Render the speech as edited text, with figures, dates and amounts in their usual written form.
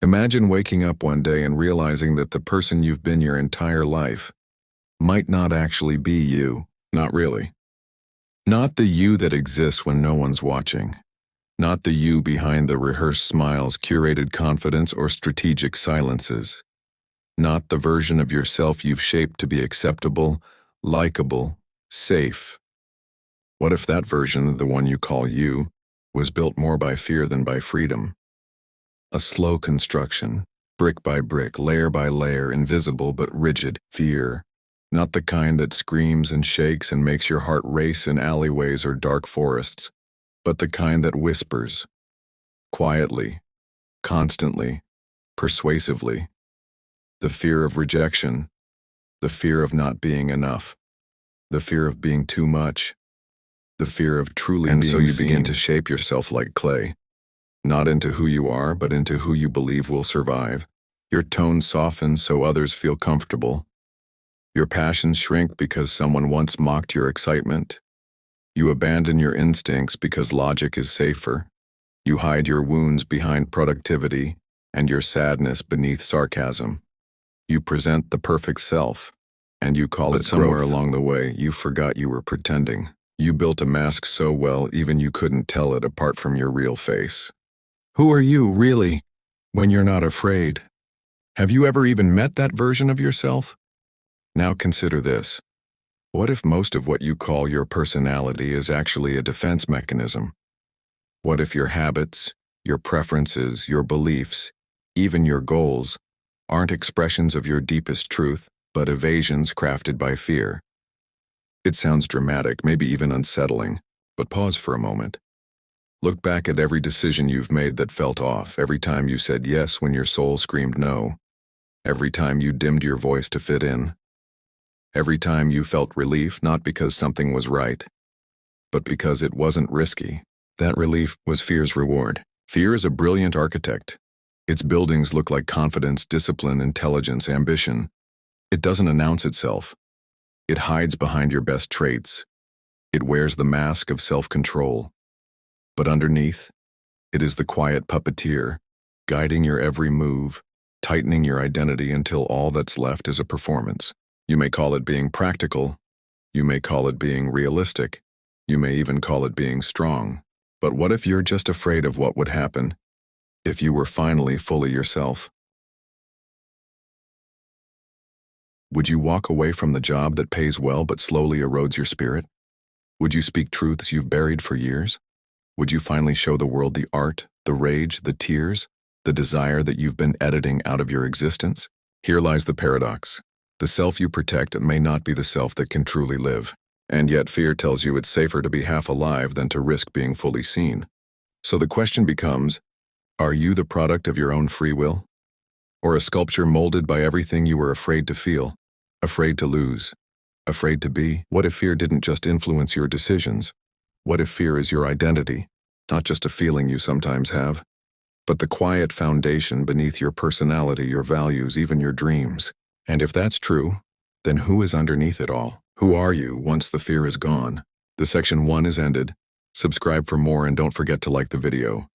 Imagine waking up one day and realizing that the person you've been your entire life might not actually be you, not really. Not the you that exists when no one's watching. Not the you behind the rehearsed smiles, curated confidence, or strategic silences. Not the version of yourself you've shaped to be acceptable, likable, safe. What if that version, the one you call you, was built more by fear than by freedom? A slow construction, brick by brick, layer by layer, invisible but rigid fear. Not the kind that screams and shakes and makes your heart race in alleyways or dark forests, but the kind that whispers, quietly, constantly, persuasively. The fear of rejection, the fear of not being enough, the fear of being too much, the fear of truly being seen. And so you begin to shape yourself like clay, not into who you are, but into who you believe will survive. Your tone softens so others feel comfortable. Your passions shrink because someone once mocked your excitement. You abandon your instincts because logic is safer. You hide your wounds behind productivity and your sadness beneath sarcasm. You present the perfect self, and you call it somewhere along the way you forgot you were pretending. You built a mask so well even you couldn't tell it apart from your real face. Who are you, really, when you're not afraid? Have you ever even met that version of yourself? Now consider this. What if most of what you call your personality is actually a defense mechanism? What if your habits, your preferences, your beliefs, even your goals, aren't expressions of your deepest truth, but evasions crafted by fear? It sounds dramatic, maybe even unsettling, but pause for a moment. Look back at every decision you've made that felt off, every time you said yes when your soul screamed no, every time you dimmed your voice to fit in, every time you felt relief not because something was right, but because it wasn't risky. That relief was fear's reward. Fear is a brilliant architect. Its buildings look like confidence, discipline, intelligence, ambition. It doesn't announce itself. It hides behind your best traits. It wears the mask of self-control. But underneath, it is the quiet puppeteer, guiding your every move, tightening your identity until all that's left is a performance. You may call it being practical. You may call it being realistic. You may even call it being strong. But what if you're just afraid of what would happen if you were finally fully yourself? Would you walk away from the job that pays well but slowly erodes your spirit? Would you speak truths you've buried for years? Would you finally show the world the art, the rage, the tears, the desire that you've been editing out of your existence? Here lies the paradox. The self you protect may not be the self that can truly live, and yet fear tells you it's safer to be half alive than to risk being fully seen. So the question becomes, are you the product of your own free will? Or a sculpture molded by everything you were afraid to feel, afraid to lose, afraid to be? What if fear didn't just influence your decisions? What if fear is your identity, not just a feeling you sometimes have, but the quiet foundation beneath your personality, your values, even your dreams? And if that's true, then who is underneath it all? Who are you once the fear is gone? The section 1 is ended. Subscribe for more and don't forget to like the video.